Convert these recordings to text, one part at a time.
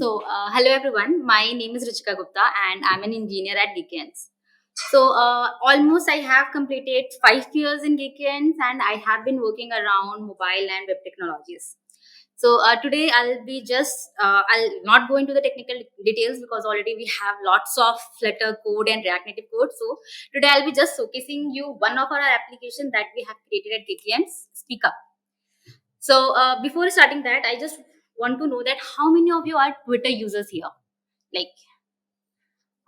Hello everyone. My name is Ruchika Gupta, and I'm an engineer at GeekyAnts. Almost I have completed 5 years in GeekyAnts, and I have been working around mobile and web technologies. Today I'll not go into the technical details because already we have lots of Flutter code and React Native code. So today I'll be just showcasing you one of our application that we have created at GeekyAnts, SpeekUp. Before starting that, I just want to know that how many of you are Twitter users here? Like,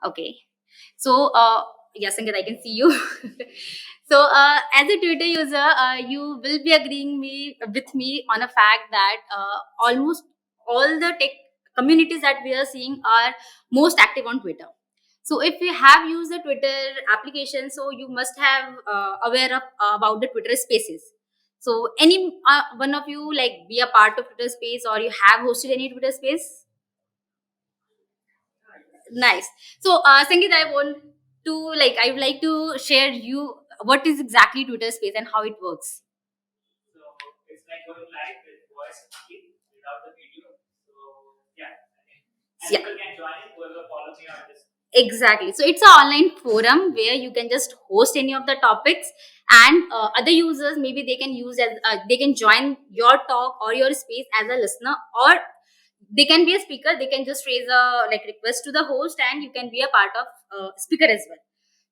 okay. Yes, Sangeet, I can see you. As a Twitter user, you will be agreeing with me on a fact that almost all the tech communities that we are seeing are most active on Twitter. So if you have used the Twitter application, so you must have aware of about the Twitter Spaces. So any one of you like be a part of Twitter Space, or you have hosted any Twitter Space? Nice. Sangeet, I would like to share you what is exactly Twitter Space and how it works. So it's like going live with voice without the video. So yeah, and people can join it. Whoever follows me on this. Exactly. So it's an online forum where you can just host any of the topics, and other users maybe they can use as they can join your talk or your space as a listener, or they can be a speaker. They can just raise a request to the host, and you can be a part of speaker as well.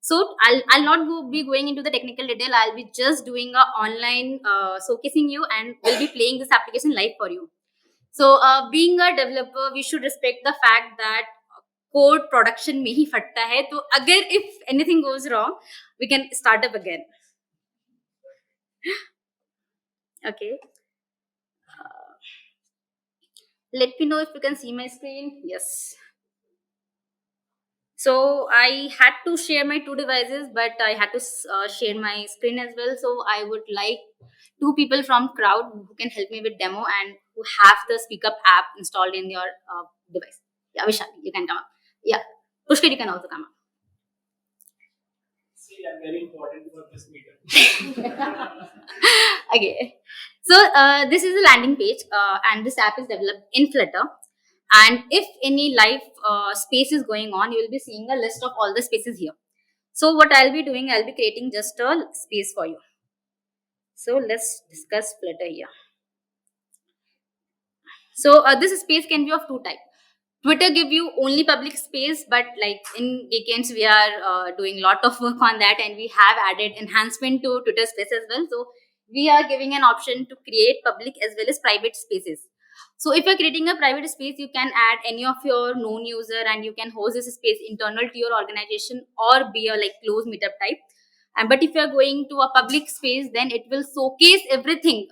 So I'll not be going into the technical detail. I'll be just doing a online showcasing you, and we'll be playing this application live for you. Being a developer, we should respect the fact that code production में ही फटता है. तो अगर if anything goes wrong, we can start up again. Okay. Let me know if you can see my screen. Yes. So I had to share my two devices, but I had to share my screen as well. So I would like two people from crowd who can help me with demo and who have the SpeakUp app installed in your device. Yeah, Vishal, you can come up. Yeah, Pushkar, you can also come up. See, I'm very important for this meetup. Okay. This is a landing page, and this app is developed in Flutter. And if any live space is going on, you will be seeing a list of all the spaces here. So what I'll be doing, I'll be creating just a space for you. So let's discuss Flutter here. This space can be of two types. Twitter give you only public space, but like in GeekyAnts, we are doing lot of work on that, and we have added enhancement to Twitter space as well. So we are giving an option to create public as well as private spaces. So if you're creating a private space, you can add any of your known user, and you can host this space internal to your organization or be a close meetup type. And but if you are going to a public space, then it will showcase everything.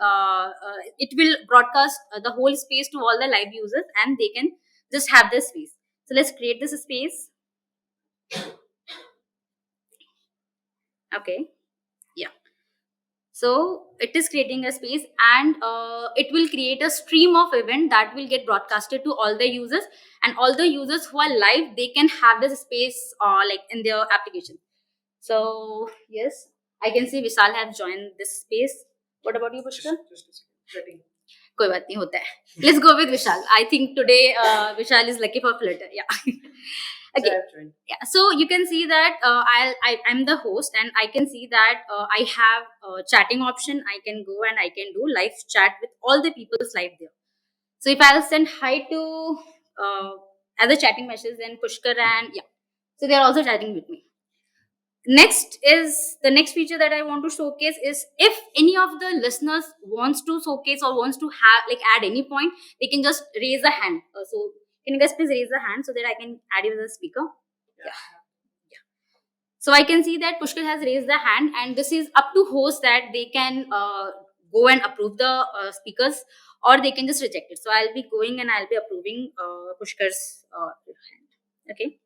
It will broadcast the whole space to all the live users, and they can just have this space. So let's create this space. Okay. Yeah. So it is creating a space, and it will create a stream of event that will get broadcasted to all the users, and all the users who are live, they can have this space in their application. So yes, I can see Vishal have joined this space. What about you, Pushkar? कोई बात नहीं होता है. Let's go with Vishal. I think today Vishal is lucky for Flutter. Yeah. Okay. Yeah. So you can see that I'm the host, and I can see that I have a chatting option. I can go and I can do live chat with all the people live there. So if I'll send hi to other chatting messages, then Pushkar and yeah, so they are also chatting with me. Next is the next feature that I want to showcase is if any of the listeners wants to showcase or wants to have add any point, they can just raise a hand. So can you guys please raise a hand so that I can add you as a speaker? Yeah. So I can see that Pushkar has raised the hand, and this is up to host that they can go and approve the speakers, or they can just reject it. So I'll be going and I'll be approving Pushkar's hand. Okay.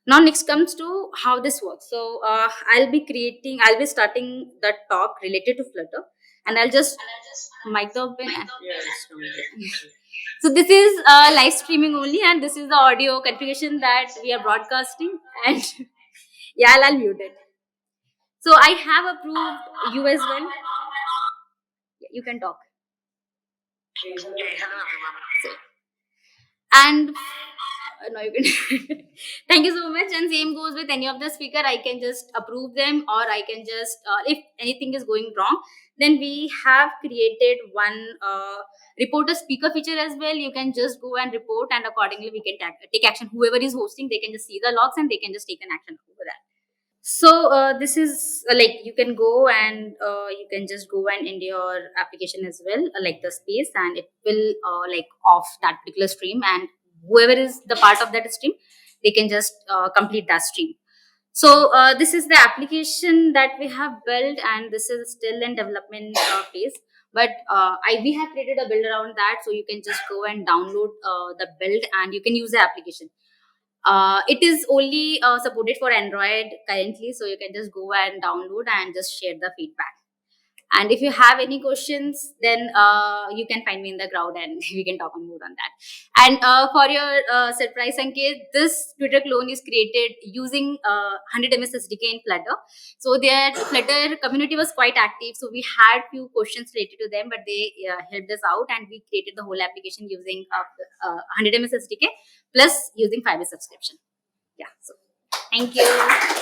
Now next comes to how this works. So I'll be starting the talk related to Flutter, and I'll just mic the open. So this is live streaming only, and this is the audio configuration that we are broadcasting. And yeah, I'll mute it. So I have approved you as well. Yeah, you can talk. And no, you can. Thank you so much. And same goes with any of the speaker. I can just approve them, or I can just if anything is going wrong, then we have created one report a speaker feature as well. You can just go and report, and accordingly we can take action. Whoever is hosting, they can just see the logs and they can just take an action over that. So this is like you can go and you can just go and end your application as well, like the space, and it will like off that particular stream, and whoever is the part of that stream, they can just complete that stream. So this is the application that we have built, and this is still in development phase. But we have created a build around that, so you can just go and download the build, and you can use the application. It is only supported for Android currently, so you can just go and download and just share the feedback. And if you have any questions, then you can find me in the crowd and we can talk more on that. And for your surprise, Sanket, this Twitter clone is created using 100 ms SDK in Flutter. So their Flutter community was quite active. So we had few questions related to them, but they helped us out, and we created the whole application using 100 ms SDK plus using 5 subscription. Yeah. So thank you.